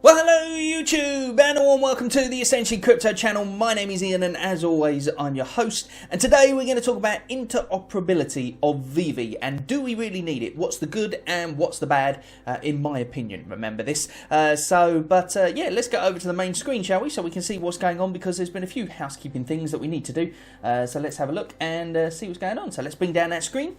Well, hello YouTube, and a warm welcome to the Essentially Crypto channel. My name is Ian, and as always, I'm your host. And today we're going to talk about interoperability of Veve, and do we really need it? What's the good and what's the bad, in my opinion, remember this. Yeah, let's go over to the main screen, shall we? So we can see what's going on, because there's been a few housekeeping things that we need to do. So let's have a look and see what's going on. So let's bring down that screen.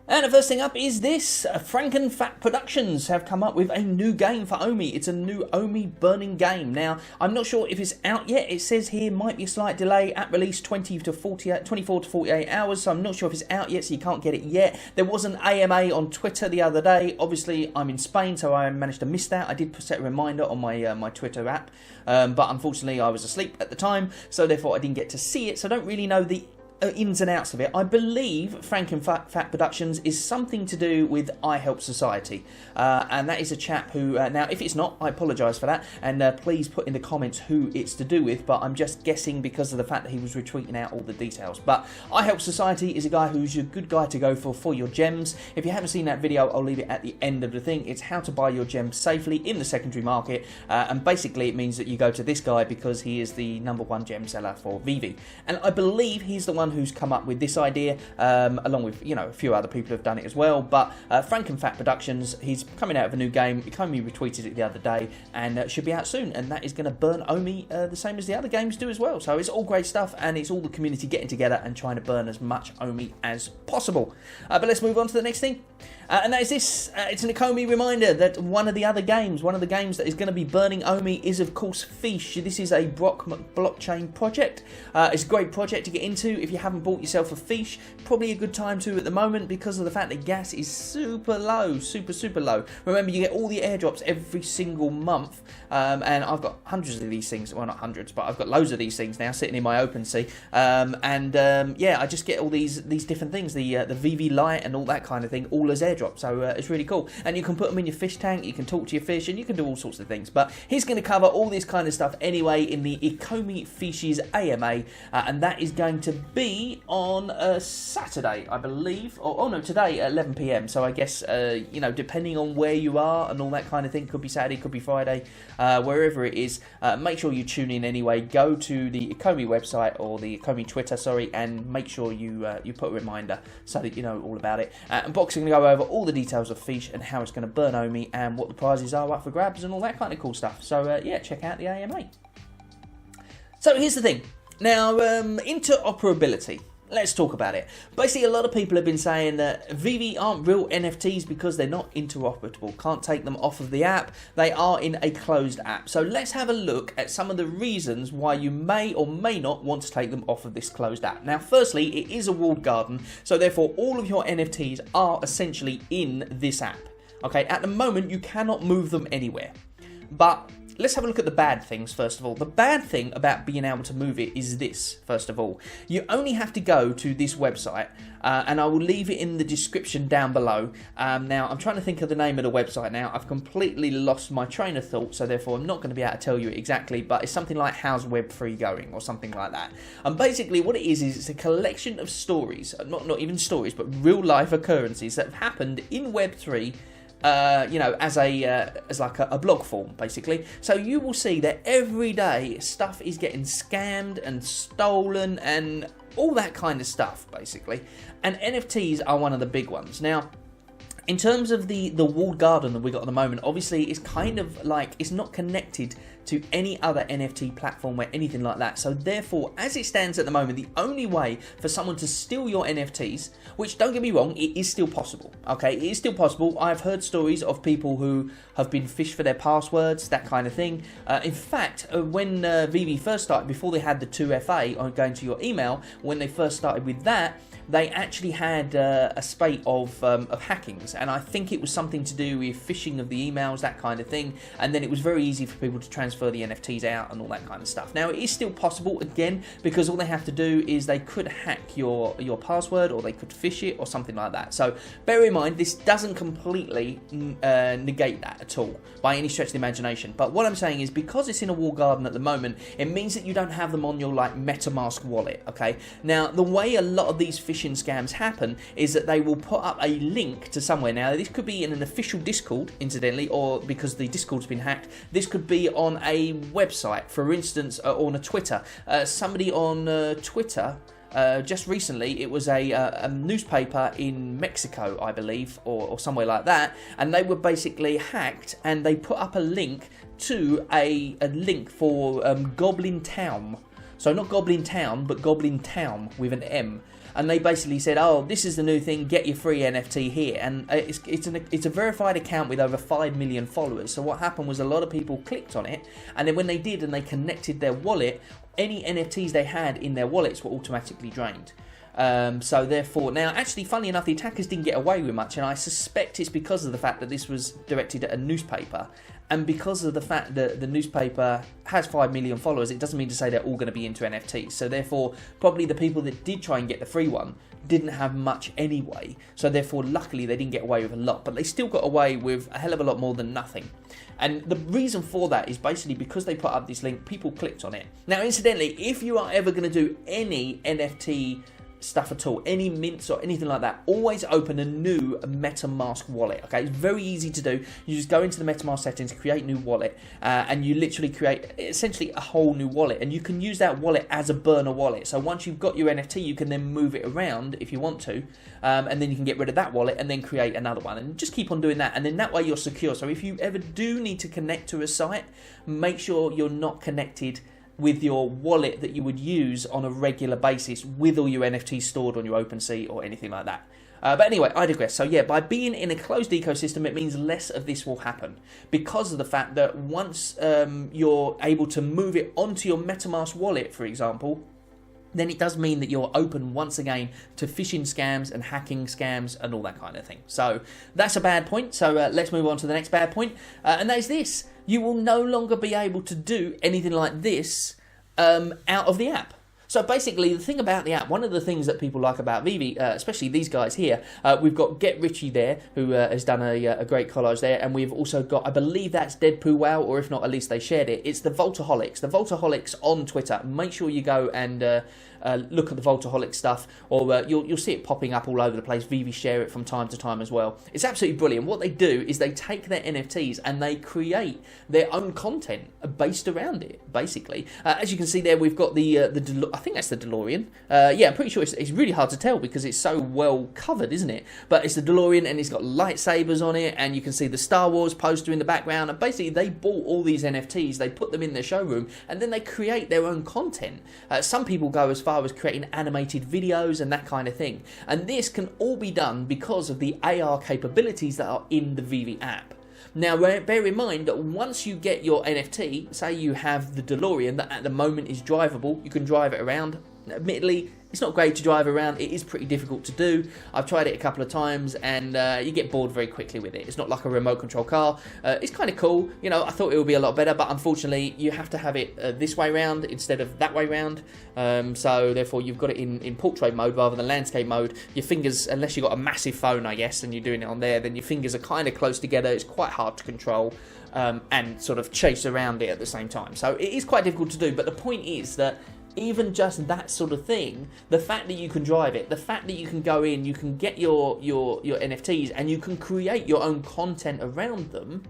And the first thing up is this. Frankenfat Productions have come up with a new game for Omi. It's a new Omi burning game. Now, I'm not sure if it's out yet. It says here might be a slight delay at release 24 to 48 hours. So I'm not sure if it's out yet, so you can't get it yet. There was an AMA on Twitter the other day. Obviously, I'm in Spain, so I managed to miss that. I did set a reminder on my my Twitter app, but unfortunately I was asleep at the time, so therefore I didn't get to see it. So I don't really know the ins and outs of it. I believe Frankenfat Productions is something to do with I Help Society, and that is a chap who, now if it's not, I apologise for that, and please put in the comments who it's to do with, but I'm just guessing because of the fact that he was retweeting out all the details. But I Help Society is a guy who's your good guy to go for your gems. If you haven't seen that video, I'll leave it at the end of the thing. It's how to buy your gems safely in the secondary market, and basically it means that you go to this guy because he is the #1 gem seller for Veve, and I believe he's the one who's come up with this idea, along with, you know, a few other people have done it as well. But Frankenfat Productions, he's coming out of a new game. Ecomi retweeted it the other day, and it should be out soon, and that is going to burn Omi the same as the other games do as well. So it's all great stuff, and it's all the community getting together and trying to burn as much Omi as possible. But let's move on to the next thing. And that is this. It's an Ecomi reminder that one of the games that is going to be burning Omi is, of course, Feeshes. This is a blockchain project. It's a great project to get into. If you haven't bought yourself a Feesh, probably a good time to at the moment, because of the fact that gas is super low, super low. Remember, you get all the airdrops every single month, and I've got hundreds of these things. Well, not hundreds, but I've got loads of these things now sitting in my OpenSea. Yeah, I just get all these different things, the Veve Lite and all that kind of thing, all as airdrops. So it's really cool, and you can put them in your fish tank, you can talk to your fish, and you can do all sorts of things. But he's going to cover all this kind of stuff anyway in the Ecomi Feeshes AMA, and that is going to be on Saturday, I believe, or oh no, today at 11 PM. So I guess you know, depending on where you are and all that kind of thing, could be Saturday, could be Friday, wherever it is. Make sure you tune in anyway. Go to the Ecomi website or the Ecomi Twitter, sorry, and make sure you you put a reminder so that you know all about it. And Box is going to go over all the details of Feesh and how it's going to burn Omi and what the prizes are up for grabs and all that kind of cool stuff. So yeah, check out the AMA. So here's the thing. Now, interoperability. Let's talk about it. Basically, a lot of people have been saying that Veve aren't real NFTs because they're not interoperable. Can't take them off of the app. They are in a closed app. So let's have a look at some of the reasons why you may or may not want to take them off of this closed app. Now, firstly, it is a walled garden, so therefore all of your NFTs are essentially in this app. Okay, at the moment, you cannot move them anywhere. But let's have a look at the bad things first of all. The bad thing about being able to move it is this, first of all. You only have to go to this website, and I will leave it in the description down below. Now, I'm trying to think of the name of the website now. I've completely lost my train of thought, so therefore I'm not going to be able to tell you exactly, but it's something like How's Web3 Going or something like that. And basically what it is it's a collection of stories, not even stories, but real life occurrences that have happened in Web3, you know, as like a blog form, basically. So you will see that every day stuff is getting scammed and stolen and all that kind of stuff, basically. And NFTs are one of the big ones. Now, in terms of the walled garden that we got at the moment, obviously it's kind of like it's not connected to any other NFT platform or anything like that. So therefore, as it stands at the moment, the only way for someone to steal your NFTs, which don't get me wrong, it is still possible. Okay, it is still possible. I've heard stories of people who have been phished for their passwords, that kind of thing. In fact, when Veve first started, before they had the 2FA on going to your email, when they first started with that, they actually had a spate of hackings, and I think it was something to do with phishing of the emails, that kind of thing, and then it was very easy for people to transfer the NFTs out and all that kind of stuff. Now, it is still possible, again, because all they have to do is they could hack your password, or they could phish it, or something like that. So bear in mind, this doesn't completely negate that at all, by any stretch of the imagination. But what I'm saying is, because it's in a walled garden at the moment, it means that you don't have them on your, like, MetaMask wallet, okay? Now, the way a lot of these phishing phishing scams happen is that they will put up a link to somewhere. Now, this could be in an official Discord, incidentally, or because the Discord's been hacked, this could be on a website, for instance, on a Twitter. Somebody on Twitter, just recently, it was a newspaper in Mexico, I believe, or somewhere like that, and they were basically hacked, and they put up a link to a link for Goblin Town. So not Goblin Town, but Goblin Town with an M. And they basically said, oh, this is the new thing, get your free NFT here. And it's a verified account with over 5 million followers. So what happened was a lot of people clicked on it, and then when they did and they connected their wallet, any NFTs they had in their wallets were automatically drained. So therefore, now actually, funny enough, the attackers didn't get away with much, and I suspect it's because of the fact that this was directed at a newspaper, and because of the fact that the newspaper has 5 million followers, it doesn't mean to say they're all going to be into NFTs. So therefore, probably the people that did try and get the free one didn't have much anyway. So therefore, luckily, they didn't get away with a lot, but they still got away with a hell of a lot more than nothing. And the reason for that is basically because they put up this link, people clicked on it. Now, incidentally, if you are ever going to do any NFT stuff at all, any mints or anything like that, always open a new MetaMask wallet. Okay, it's very easy to do. You just go into the MetaMask settings, create new wallet, and you literally create essentially a whole new wallet, and you can use that wallet as a burner wallet. So once you've got your NFT, you can then move it around if you want to, and then you can get rid of that wallet and then create another one, and just keep on doing that, and then that way you're secure. So if you ever do need to connect to a site, make sure you're not connected with your wallet that you would use on a regular basis with all your NFTs stored on your OpenSea or anything like that. But anyway, I digress. So yeah, by being in a closed ecosystem, it means less of this will happen because of the fact that once you're able to move it onto your MetaMask wallet, for example, then it does mean that you're open once again to phishing scams and hacking scams and all that kind of thing. So that's a bad point. So let's move on to the next bad point, and that is this. You will no longer be able to do anything like this out of the app. So basically, the thing about the app, one of the things that people like about Veve, especially these guys here, we've got Get Richie there, who has done a great collage there, and we've also got, I believe that's Deadpoo Wow, or if not, at least they shared it. It's the Voltaholics. The Voltaholics on Twitter. Make sure you go and look at the Voltaholic stuff, or you'll see it popping up all over the place. Veve share it from time to time as well. It's absolutely brilliant. What they do is they take their NFTs and they create their own content based around it, basically. As you can see there, we've got I think that's the DeLorean. Yeah, I'm pretty sure it's really hard to tell because it's so well covered, isn't it? But it's the DeLorean, and it's got lightsabers on it, and you can see the Star Wars poster in the background. And basically, they bought all these NFTs, they put them in their showroom, and then they create their own content. Some people go as far as creating animated videos and that kind of thing. And this can all be done because of the AR capabilities that are in the Veve app. Now, bear in mind that once you get your NFT, say you have the DeLorean that at the moment is drivable, you can drive it around. Admittedly, it's not great to drive around. It is pretty difficult to do. I've tried it a couple of times, and you get bored very quickly with it. It's not like a remote control car. It's kind of cool. You know, I thought it would be a lot better, but unfortunately, you have to have it this way round instead of that way round. So therefore, you've got it in portrait mode rather than landscape mode. Your fingers, unless you've got a massive phone, I guess, and you're doing it on there, then your fingers are kind of close together. It's quite hard to control and sort of chase around it at the same time. So it is quite difficult to do, but the point is that even just that sort of thing, the fact that you can drive it, the fact that you can go in, you can get your NFTs and you can create your own content around them,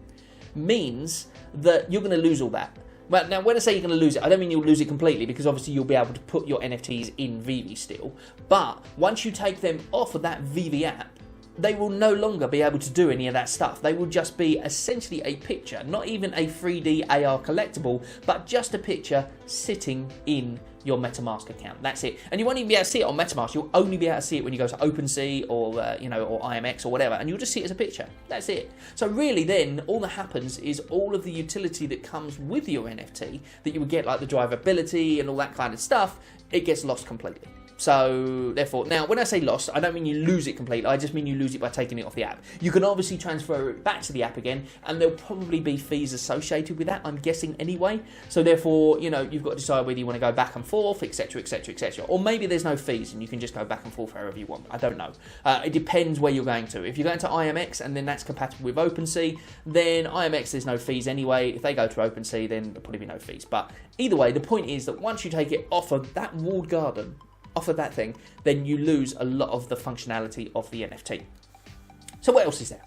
means that you're going to lose all that. Well, now when I say you're going to lose it, I don't mean you'll lose it completely, because obviously you'll be able to put your NFTs in Veve still. But once you take them off of that Veve app, they will no longer be able to do any of that stuff. They will just be essentially a picture, not even a 3D AR collectible, but just a picture sitting in your MetaMask account. That's it. And you won't even be able to see it on MetaMask. You'll only be able to see it when you go to OpenSea or or IMX or whatever, and you'll just see it as a picture. That's it. So really, then all that happens is all of the utility that comes with your NFT that you would get, like the drivability and all that kind of stuff, it gets lost completely. So therefore, now when I say lost, I don't mean you lose it completely. I just mean you lose it by taking it off the app. You can obviously transfer it back to the app again, and there'll probably be fees associated with that, I'm guessing anyway. So therefore, you've got to decide whether you want to go back and forth, etc, etc, etc. Or maybe there's no fees and you can just go back and forth however you want. I don't know. It depends where you're going to. If you're going to IMX and then that's compatible with OpenSea, then IMX there's no fees anyway. If they go to OpenSea, then there'll probably be no fees. But either way, the point is that once you take it off of that walled garden off of that thing, then you lose a lot of the functionality of the NFT. So what else is there?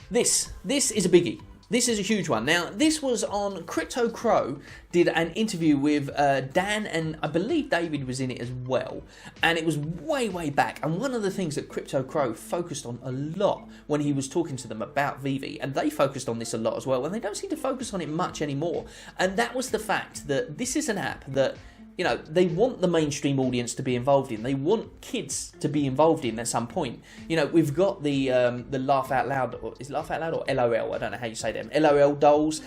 This is a biggie. This is a huge one. Now, this was on Crypto Crow, did an interview with Dan, and I believe David was in it as well. And it was way, way back. And one of the things that Crypto Crow focused on a lot when he was talking to them about Veve, and they focused on this a lot as well, and they don't seem to focus on it much anymore. And that was the fact that this is an app that, you know, they want the mainstream audience to be involved in. They want kids to be involved in at some point. You know, we've got the Laugh Out Loud, or is it Laugh Out Loud or LOL? I don't know how you say them. LOL dolls.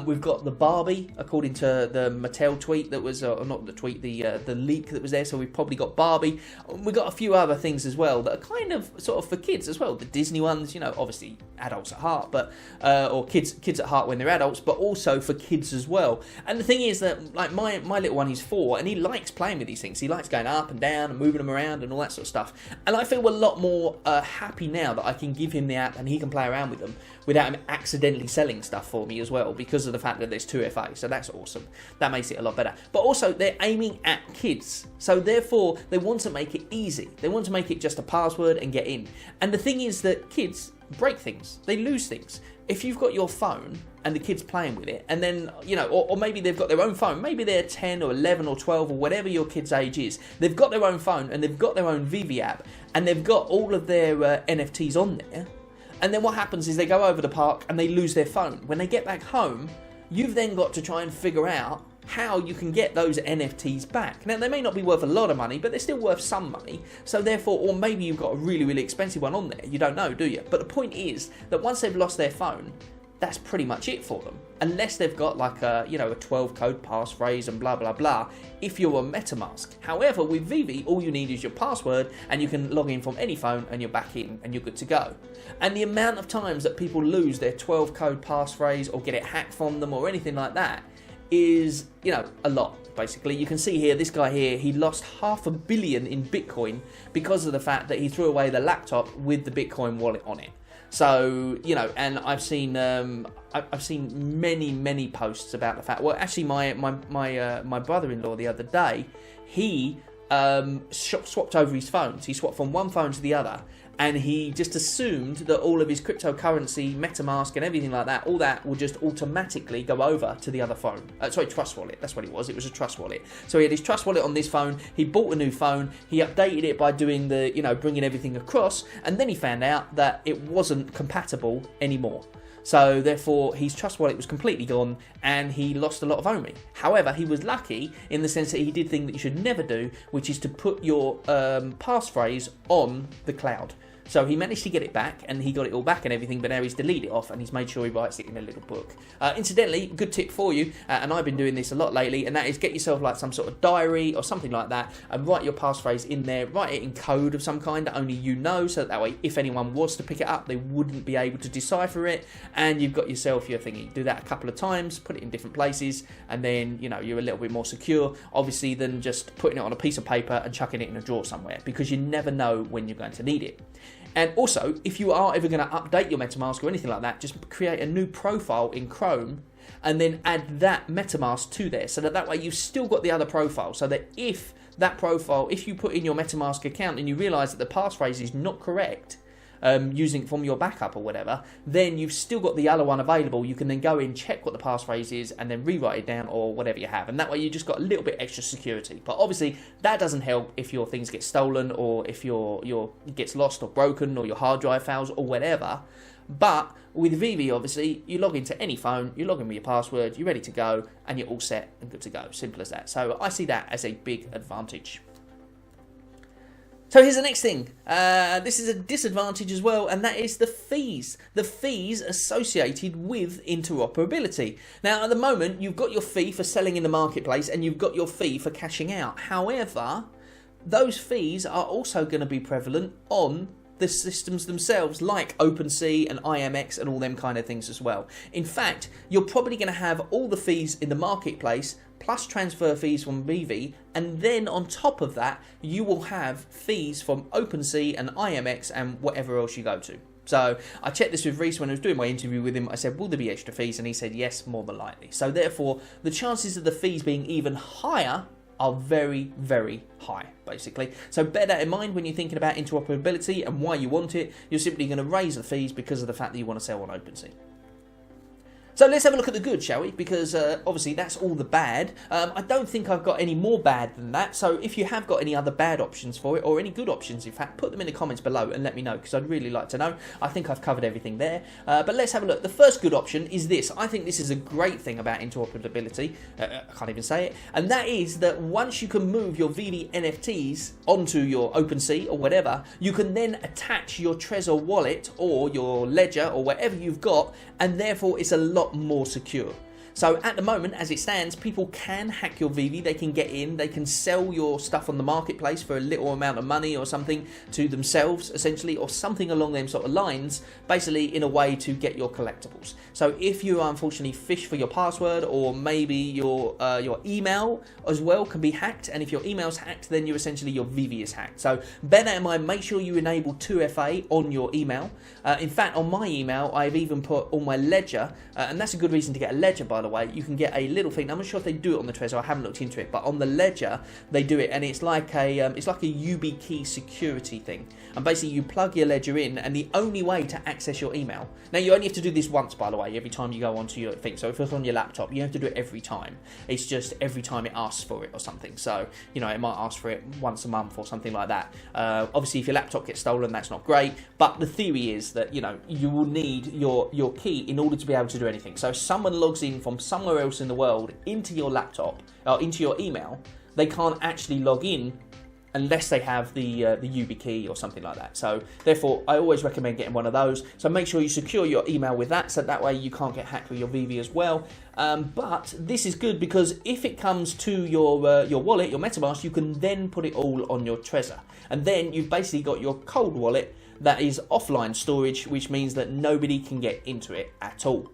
We've got the Barbie, according to the Mattel tweet that was, or not the tweet, the leak that was there. So we've probably got Barbie. We've got a few other things as well that are kind of sort of for kids as well. The Disney ones, you know, obviously adults at heart, but or kids at heart when they're adults, but also for kids as well. And the thing is that, like, my little one, he's 4, and he likes playing with these things. He likes going up and down and moving them around and all that sort of stuff. And I feel a lot more happy now that I can give him the app and he can play around with them without him accidentally selling stuff for me as well, because of the fact that there's 2FA. So that's awesome. That makes it a lot better. But also, they're aiming at kids. So therefore, they want to make it easy. They want to make it just a password and get in. And the thing is that kids break things. They lose things. If you've got your phone and the kid's playing with it, and then, you know, or maybe they've got their own phone, maybe they're 10 or 11 or 12 or whatever your kid's age is, they've got their own phone and they've got their own Veve app, and they've got all of their NFTs on there, and then what happens is they go over the park and they lose their phone. When they get back home, you've then got to try and figure out how you can get those NFTs back. Now, they may not be worth a lot of money, but they're still worth some money. So therefore, or maybe you've got a really, really expensive one on there. You don't know, do you? But the point is that once they've lost their phone, that's pretty much it for them. Unless they've got like a, you know, a 12-code passphrase and blah, blah, blah, if you're on MetaMask. However, with Veve, all you need is your password, and you can log in from any phone and you're back in and you're good to go. And the amount of times that people lose their 12-code passphrase or get it hacked from them or anything like that is, you know, a lot. Basically, you can see here, this guy here, he lost $500 million in Bitcoin because of the fact that he threw away the laptop with the Bitcoin wallet on it. So, you know, and I've seen many posts about the fact. Well, actually, my brother-in-law the other day, he swapped over his phones. He swapped from one phone to the other, and he just assumed that all of his cryptocurrency, MetaMask and everything like that, all that will just automatically go over to the other phone. Trust wallet, that's what it was. It was a trust wallet. So he had his trust wallet on this phone, he bought a new phone, he updated it by doing the, you know, bringing everything across, and then he found out that it wasn't compatible anymore. So therefore, his trust wallet was completely gone, and he lost a lot of OMI. However, he was lucky in the sense that he did the thing that you should never do, which is to put your passphrase on the cloud. So he managed to get it back, and he got it all back and everything, but now he's deleted it off, and he's made sure he writes it in a little book. Incidentally, good tip for you, and I've been doing this a lot lately, and that is get yourself like some sort of diary or something like that, and write your passphrase in there, write it in code of some kind that only you know, so that way if anyone was to pick it up, they wouldn't be able to decipher it, and you've got yourself your thingy. Do that a couple of times, put it in different places, and then, you know, you're a little bit more secure, obviously, than just putting it on a piece of paper and chucking it in a drawer somewhere, because you never know when you're going to need it. And also, if you are ever going to update your MetaMask or anything like that, just create a new profile in Chrome and then add that MetaMask to there, so that way you've still got the other profile, so that if that profile, if you put in your MetaMask account and you realise that the passphrase is not correct, using it from your backup or whatever, then you've still got the other one available. You can then go in, check what the passphrase is, and then rewrite it down or whatever you have. And that way you just got a little bit extra security. But obviously that doesn't help if your things get stolen, or if your it gets lost or broken, or your hard drive fails or whatever. But with Veve, obviously, you log into any phone, you log in with your password, you're ready to go, and you're all set and good to go. Simple as that. So I see that as a big advantage. So here's the next thing. This is a disadvantage as well, and that is the fees. The fees associated with interoperability. Now, at the moment, you've got your fee for selling in the marketplace, and you've got your fee for cashing out. However, those fees are also going to be prevalent on the systems themselves, like OpenSea and IMX and all them kind of things as well. In fact, you're probably going to have all the fees in the marketplace plus transfer fees from Veve, and then on top of that, you will have fees from OpenSea and IMX and whatever else you go to. So I checked this with Reese when I was doing my interview with him. I said, will there be extra fees? And he said, yes, more than likely. So therefore, the chances of the fees being even higher are very, very high, basically. So bear that in mind when you're thinking about interoperability and why you want it. You're simply going to raise the fees because of the fact that you want to sell on OpenSea. So let's have a look at the good, shall we? Because obviously that's all the bad. I don't think I've got any more bad than that. So if you have got any other bad options for it, or any good options, in fact, put them in the comments below and let me know, because I'd really like to know. I think I've covered everything there. But let's have a look. The first good option is this. I think this is a great thing about interoperability. I can't even say it. And that is that once you can move your Veve NFTs onto your OpenSea or whatever, you can then attach your Trezor wallet or your ledger or whatever you've got, and therefore it's a lot more secure. So at the moment, as it stands, people can hack your Veve, they can get in, they can sell your stuff on the marketplace for a little amount of money or something to themselves, essentially, or something along them sort of lines, basically in a way to get your collectibles. So if you unfortunately phish for your password, or maybe your email as well can be hacked, and if your email's hacked, then your Veve is hacked. So bear that in mind, make sure you enable 2FA on your email. In fact, on my email, I've even put on my ledger, and that's a good reason to get a ledger, by the way. You can get a little thing. I'm not sure if they do it on the Trezor. I haven't looked into it, but on the ledger they do it, and it's like a YubiKey security thing. And basically, you plug your ledger in, and the only way to access your email. Now, you only have to do this once, by the way, every time you go onto your thing. So if it's on your laptop, you have to do it every time. It's just every time it asks for it or something. So you know, it might ask for it once a month or something like that. Obviously, if your laptop gets stolen, that's not great. But the theory is that you will need your key in order to be able to do anything. So if someone logs in from somewhere else in the world into your laptop or into your email, they can't actually log in unless they have the YubiKey or something like that. So therefore, I always recommend getting one of those. So make sure you secure your email with that, so that way you can't get hacked with your Veve as well. But this is good because if it comes to your wallet, your MetaMask, you can then put it all on your Trezor, and then you've basically got your cold wallet that is offline storage, which means that nobody can get into it at all.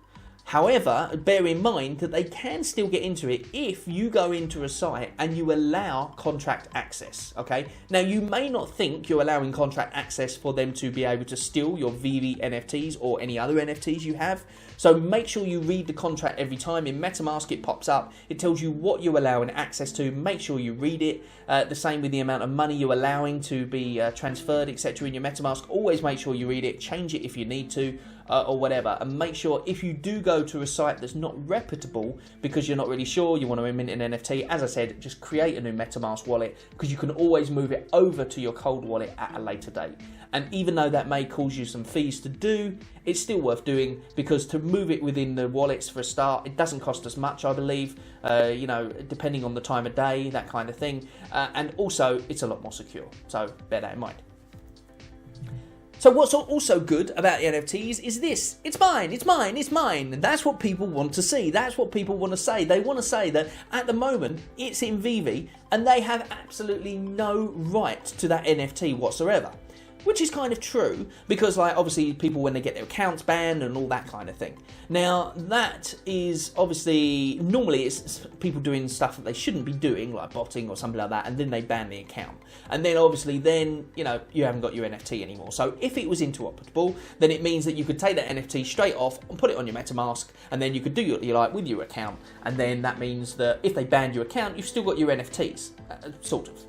However, bear in mind that they can still get into it if you go into a site and you allow contract access, okay? Now, you may not think you're allowing contract access for them to be able to steal your Veve NFTs or any other NFTs you have. So make sure you read the contract every time. In MetaMask, it pops up. It tells you what you're allowing access to. Make sure you read it. The same with the amount of money you're allowing to be transferred, etc. in your MetaMask. Always make sure you read it. Change it if you need to. Or whatever, and make sure if you do go to a site that's not reputable because you're not really sure, you want to mint an NFT, as I said, just create a new MetaMask wallet, because you can always move it over to your cold wallet at a later date. And even though that may cause you some fees to do, it's still worth doing, because to move it within the wallets for a start, it doesn't cost us much, I believe, depending on the time of day, that kind of thing, and also it's a lot more secure, so bear that in mind. So what's also good about the NFTs is this: it's mine, it's mine, it's mine. And that's what people want to see. That's what people want to say. They want to say that at the moment it's in Veve and they have absolutely no right to that NFT whatsoever. Which is kind of true, because obviously people, when they get their accounts banned and all that kind of thing. Now, that is obviously, normally it's people doing stuff that they shouldn't be doing, like botting or something like that, and then they ban the account. And then obviously you haven't got your NFT anymore. So if it was interoperable, then it means that you could take that NFT straight off and put it on your MetaMask, and then you could do what you like with your account. And then that means that if they banned your account, you've still got your NFTs, sort of.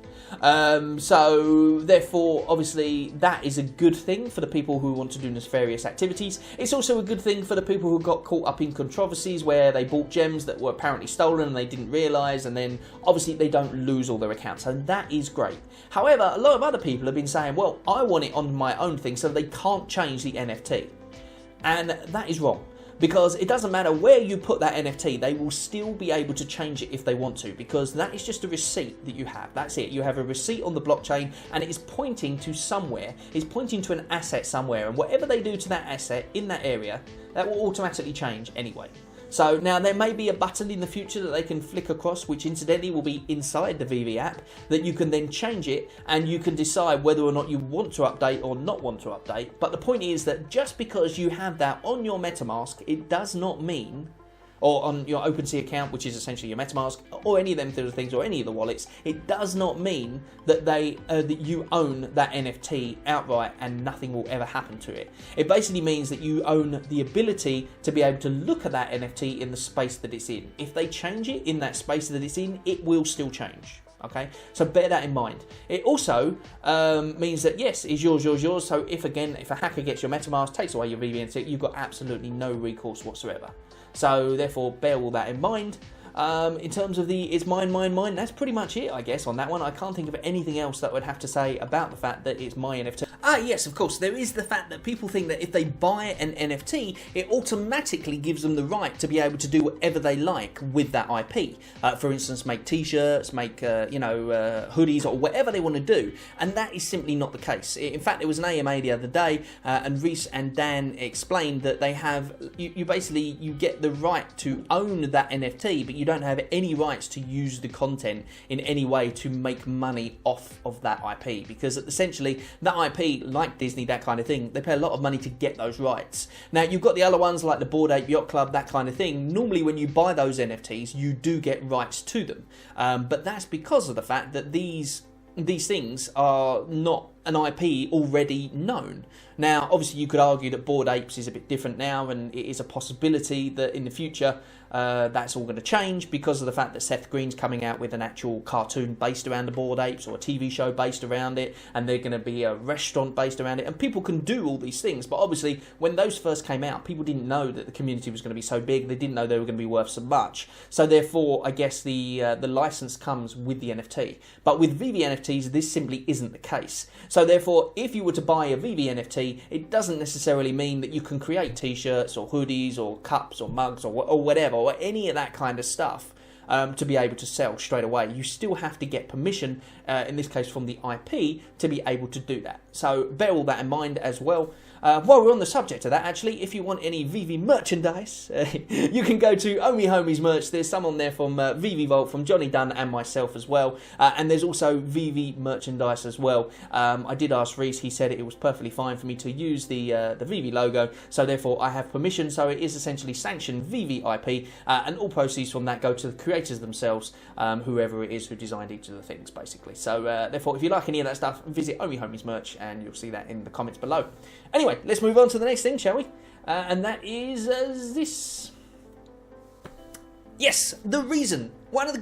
So therefore, obviously, that is a good thing for the people who want to do nefarious activities. It's also a good thing for the people who got caught up in controversies where they bought gems that were apparently stolen and they didn't realise, and then obviously they don't lose all their accounts, and that is great. However, a lot of other people have been saying, well, I want it on my own thing, so they can't change the NFT, and that is wrong. Because it doesn't matter where you put that NFT, they will still be able to change it if they want to, because that is just a receipt that you have. That's it. You have a receipt on the blockchain, and it is pointing to somewhere. It's pointing to an asset somewhere, and whatever they do to that asset in that area, that will automatically change anyway. So now there may be a button in the future that they can flick across, which incidentally will be inside the Veve app, that you can then change it and you can decide whether or not you want to update or not want to update. But the point is that just because you have that on your MetaMask, it does not mean, or on your OpenSea account, which is essentially your MetaMask, or any of them things, or any of the wallets, it does not mean that that you own that NFT outright and nothing will ever happen to it. It basically means that you own the ability to be able to look at that NFT in the space that it's in. If they change it in that space that it's in, it will still change. Okay, so bear that in mind. It also means that yes, it's yours. So if a hacker gets your MetaMask, takes away your Veve NFT, you've got absolutely no recourse whatsoever. So therefore, bear all that in mind. In terms of the it's mine, that's pretty much it, I guess, on that one. I can't think of anything else that I would have to say about the fact that it's my NFT. Yes, of course, there is the fact that people think that if they buy an NFT, it automatically gives them the right to be able to do whatever they like with that IP. For instance, make t-shirts, make, hoodies, or whatever they want to do. And that is simply not the case. In fact, there was an AMA the other day, and Reese and Dan explained that they have, you get the right to own that NFT, but you don't have any rights to use the content in any way to make money off of that IP, because essentially that IP, like Disney, that kind of thing, they pay a lot of money to get those rights. Now you've got the other ones like the Bored Ape Yacht Club, that kind of thing. Normally when you buy those NFTs, you do get rights to them, but that's because of the fact that these things are not an IP already known. Now, obviously, you could argue that Bored Apes is a bit different now, and it is a possibility that in the future that's all going to change because of the fact that Seth Green's coming out with an actual cartoon based around the Bored Apes, or a TV show based around it, and they're going to be a restaurant based around it, and people can do all these things. But obviously, when those first came out, people didn't know that the community was going to be so big. They didn't know they were going to be worth so much. So therefore, I guess the license comes with the NFT. But with Veve NFTs, this simply isn't the case. So therefore, if you were to buy a Veve NFT, it doesn't necessarily mean that you can create t-shirts or hoodies or cups or mugs or whatever, or any of that kind of stuff to be able to sell straight away. You still have to get permission, in this case from the IP, to be able to do that. So bear all that in mind as well. While we're on the subject of that, actually, if you want any Veve merchandise, you can go to Homies merch. There's some on there from Veve Vault, from Johnny Dunn and myself as well. And there's also Veve merchandise as well. I did ask Reese, he said it was perfectly fine for me to use the Veve logo, so therefore I have permission. So it is essentially sanctioned Veve IP, and all proceeds from that go to the creators themselves, whoever it is who designed each of the things, basically. So therefore, if you like any of that stuff, visit Homies merch, and you'll see that in the comments below. Anyway, let's move on to the next thing, shall we? And that is this. Yes, one of the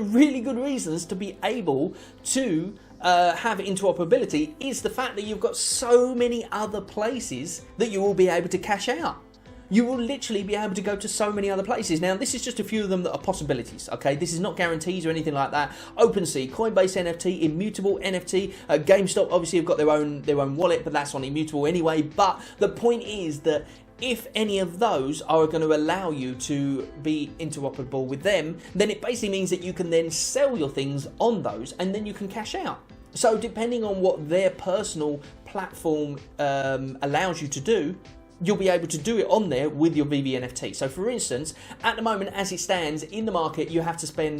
really good reasons to be able to have interoperability is the fact that you've got so many other places that you will be able to cash out. You will literally be able to go to so many other places. Now, this is just a few of them that are possibilities, okay? This is not guarantees or anything like that. OpenSea, Coinbase NFT, Immutable NFT, GameStop obviously have got their own wallet, but that's on Immutable anyway. But the point is that if any of those are going to allow you to be interoperable with them, then it basically means that you can then sell your things on those, and then you can cash out. So depending on what their personal platform allows you to do, you'll be able to do it on there with your Veve NFT. So for instance, at the moment as it stands in the market, you have to pay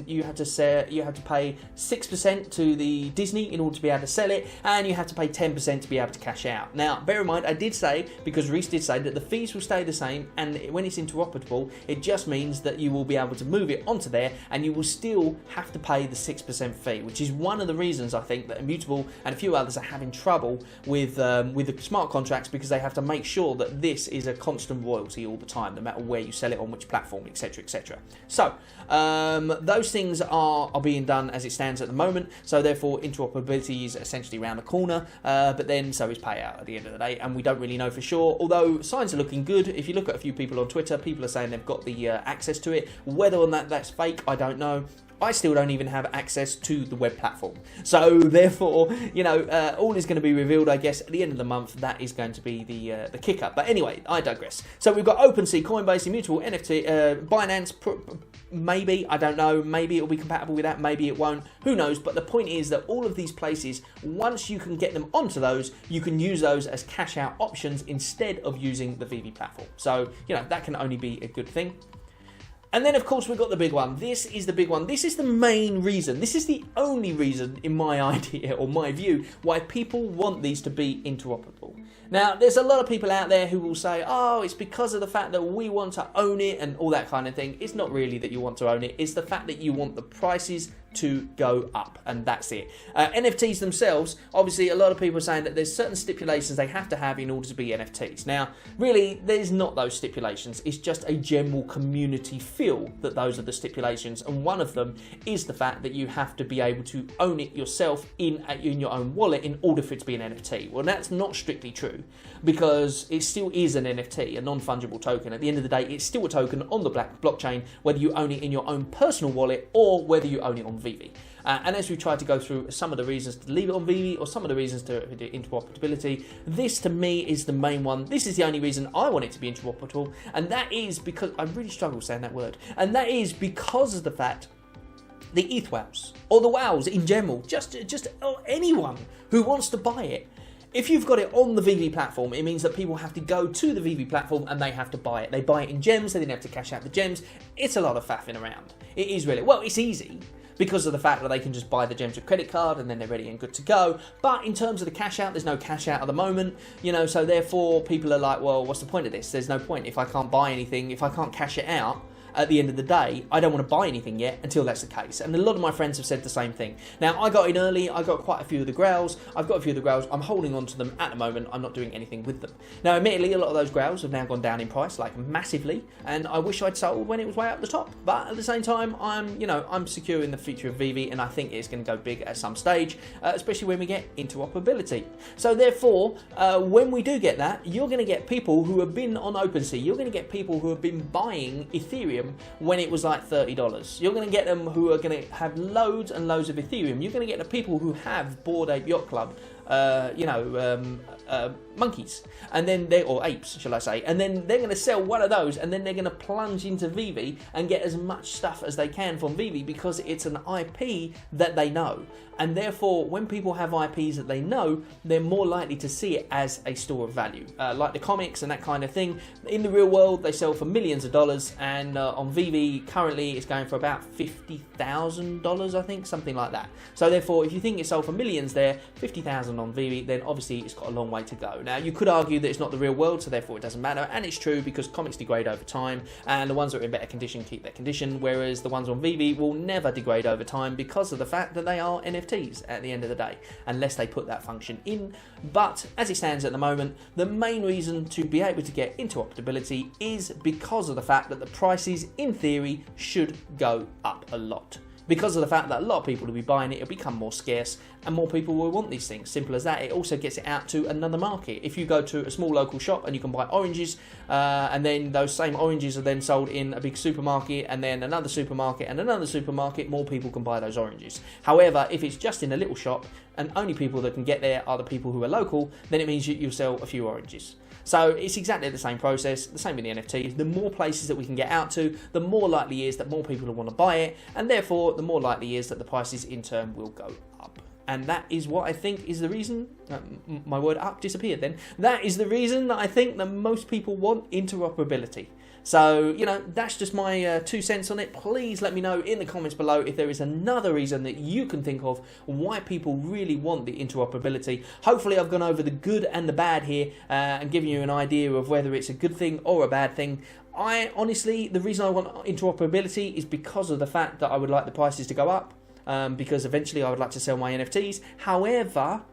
6% to the Disney in order to be able to sell it, and you have to pay 10% to be able to cash out. Now, bear in mind, I did say, because Reese did say, that the fees will stay the same, and when it's interoperable, it just means that you will be able to move it onto there, and you will still have to pay the 6% fee, which is one of the reasons I think that Immutable and a few others are having trouble with the smart contracts, because they have to make sure that this is a constant royalty all the time, no matter where you sell it, on which platform, etc, etc. So those things are being done as it stands at the moment, so therefore interoperability is essentially around the corner, but then so is payout at the end of the day, and we don't really know for sure, although signs are looking good. If you look at a few people on Twitter, people are saying they've got the access to it. Whether or not that's fake, I don't know. I still don't even have access to the web platform. So therefore, all is going to be revealed, I guess, at the end of the month. That is going to be the kicker. But anyway, I digress. So we've got OpenSea, Coinbase, Immutable, NFT, Binance, maybe, I don't know, maybe it'll be compatible with that, maybe it won't, who knows. But the point is that all of these places, once you can get them onto those, you can use those as cash out options instead of using the Veve platform. So, that can only be a good thing. And then, of course, we've got the big one. This is the big one. This is the main reason. This is the only reason, in my idea or my view, why people want these to be interoperable. Now, there's a lot of people out there who will say, oh, it's because of the fact that we want to own it and all that kind of thing. It's not really that you want to own it. It's the fact that you want the prices to go up, and that's it. NFTs themselves, obviously a lot of people are saying that there's certain stipulations they have to have in order to be NFTs. Now, really, there's not those stipulations. It's just a general community feel that those are the stipulations, and one of them is the fact that you have to be able to own it yourself in your own wallet in order for it to be an NFT. Well, that's not strictly true, because it still is an NFT, a non-fungible token. At the end of the day, it's still a token on the blockchain, whether you own it in your own personal wallet or whether you own it on Veve. And as we tried to go through some of the reasons to leave it on Veve or some of the reasons to interoperability, this to me is the main one. This is the only reason I want it to be interoperable, and that is because I really struggle saying that word, and that is because of the fact the ETH wows, or the wows in general, just anyone who wants to buy it. If you've got it on the Veve platform, it means that people have to go to the Veve platform and they have to buy it. They buy it in gems, they then have to cash out the gems. It's a lot of faffing around. It is really, well, it's easy because of the fact that they can just buy the gems with credit card and then they're ready and good to go. But in terms of the cash out, there's no cash out at the moment, you know, so therefore people are like, well, what's the point of this? There's no point. If I can't buy anything, if I can't cash it out, at the end of the day, I don't want to buy anything yet until that's the case. And a lot of my friends have said the same thing. Now, I got in early, I got quite a few of the grails, I'm holding on to them at the moment, I'm not doing anything with them. Now, admittedly, a lot of those grails have now gone down in price, like massively, and I wish I'd sold when it was way up the top. But at the same time, I'm secure in the future of Veve, and I think it's going to go big at some stage, especially when we get interoperability. So therefore, when we do get that, you're going to get people who have been on OpenSea, you're going to get people who have been buying Ethereum when it was like $30. You're going to get them who are going to have loads and loads of Ethereum. You're going to get the people who have Bored Ape Yacht Club, monkeys, and then or apes, shall I say, and then they're going to sell one of those, and then they're going to plunge into Veve and get as much stuff as they can from Veve because it's an IP that they know. And therefore, when people have IPs that they know, they're more likely to see it as a store of value. Like the comics and that kind of thing. In the real world, they sell for millions of dollars, and on Veve, currently, it's going for about $50,000, I think, something like that. So therefore, if you think it sold for millions there, 50,000 on Veve, then obviously it's got a long way to go. Now, you could argue that it's not the real world, so therefore it doesn't matter, and it's true because comics degrade over time, and the ones that are in better condition keep their condition, whereas the ones on Veve will never degrade over time because of the fact that they are NFTs at the end of the day, unless they put that function in. But as it stands at the moment, the main reason to be able to get interoperability is because of the fact that the prices, in theory, should go up a lot. Because of the fact that a lot of people will be buying it, it'll become more scarce, and more people will want these things. Simple as that. It also gets it out to another market. If you go to a small local shop and you can buy oranges, and then those same oranges are then sold in a big supermarket, and then another supermarket and another supermarket, more people can buy those oranges. However, if it's just in a little shop, and only people that can get there are the people who are local, then it means you'll sell a few oranges. So it's exactly the same process, the same with the NFTs. The more places that we can get out to, the more likely is that more people will want to buy it, and therefore the more likely is that the prices in turn will go up. And that is what I think is the reason, my word up disappeared then, that is the reason that I think that most people want interoperability. So, you know, that's just my 2 cents on it. Please let me know in the comments below if there is another reason that you can think of why people really want the interoperability. Hopefully I've gone over the good and the bad here and given you an idea of whether it's a good thing or a bad thing. Honestly, the reason I want interoperability is because of the fact that I would like the prices to go up, because eventually I would like to sell my NFTs. However,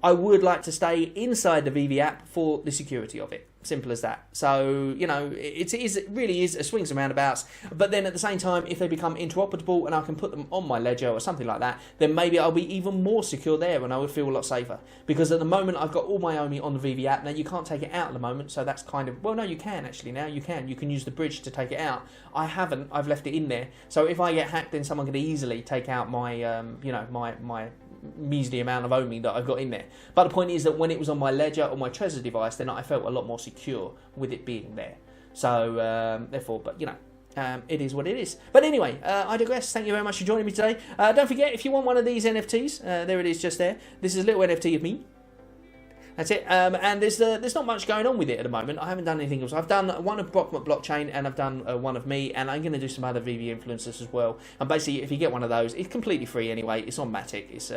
I would like to stay inside the Veve app for the security of it. Simple as that. So, you know, it really is a swings and roundabouts. But then at the same time, if they become interoperable and I can put them on my ledger or something like that, then maybe I'll be even more secure there and I would feel a lot safer. Because at the moment, I've got all my OMI on the Veve app. Now, you can't take it out at the moment, so that's kind of... Well, no, you can actually now. You can. You can use the bridge to take it out. I haven't. I've left it in there. So if I get hacked, then someone could easily take out my, my measly amount of OMI that I've got in there. But the point is that when it was on my ledger or my Trezor device, then I felt a lot more secure with it being there. So therefore, but you know, it is what it is. But anyway, I digress. Thank you very much for joining me today. Don't forget, if you want one of these NFTs, there it is just there. This is a little NFT of me. That's it. And there's not much going on with it at the moment. I haven't done anything else. I've done one of Brockman Blockchain, and I've done one of me, and I'm going to do some other Veve influencers as well. And basically, if you get one of those, it's completely free anyway. It's on Matic. It's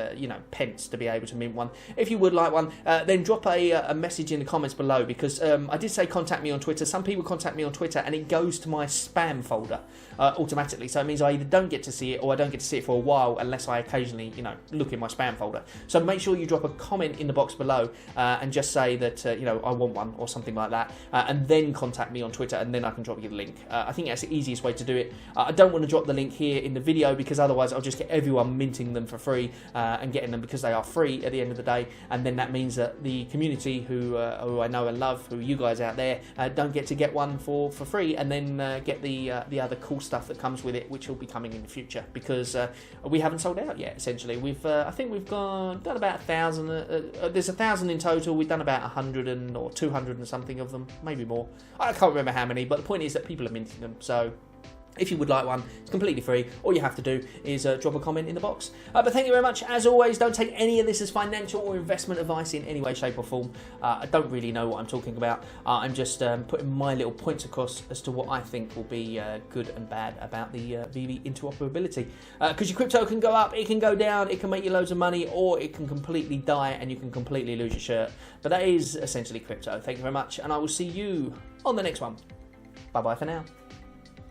pence to be able to mint one. If you would like one, then drop a message in the comments below, because I did say contact me on Twitter. Some people contact me on Twitter, and it goes to my spam folder automatically. So it means I either don't get to see it, or I don't get to see it for a while, unless I occasionally look in my spam folder. So make sure you drop a comment in the box below. And just say that I want one or something like that, and then contact me on Twitter, and then I can drop you the link. I think that's the easiest way to do it. I don't want to drop the link here in the video, because otherwise I'll just get everyone minting them for free and getting them because they are free at the end of the day, and then that means that the community who I know and love, who you guys out there, don't get to get one for free, and then get the other cool stuff that comes with it, which will be coming in the future, because we haven't sold out yet. Essentially, I think we've done about 1,000. There's 1,000 in total. We've done about 100 or 200 and something of them, maybe more. I can't remember how many, but the point is that people are minting them. So if you would like one, it's completely free. All you have to do is drop a comment in the box. But thank you very much. As always, don't take any of this as financial or investment advice in any way, shape or form. I don't really know what I'm talking about. I'm just putting my little points across as to what I think will be good and bad about the Veve interoperability. Because your crypto can go up, it can go down, it can make you loads of money, or it can completely die and you can completely lose your shirt. But that is essentially crypto. Thank you very much, and I will see you on the next one. Bye-bye for now.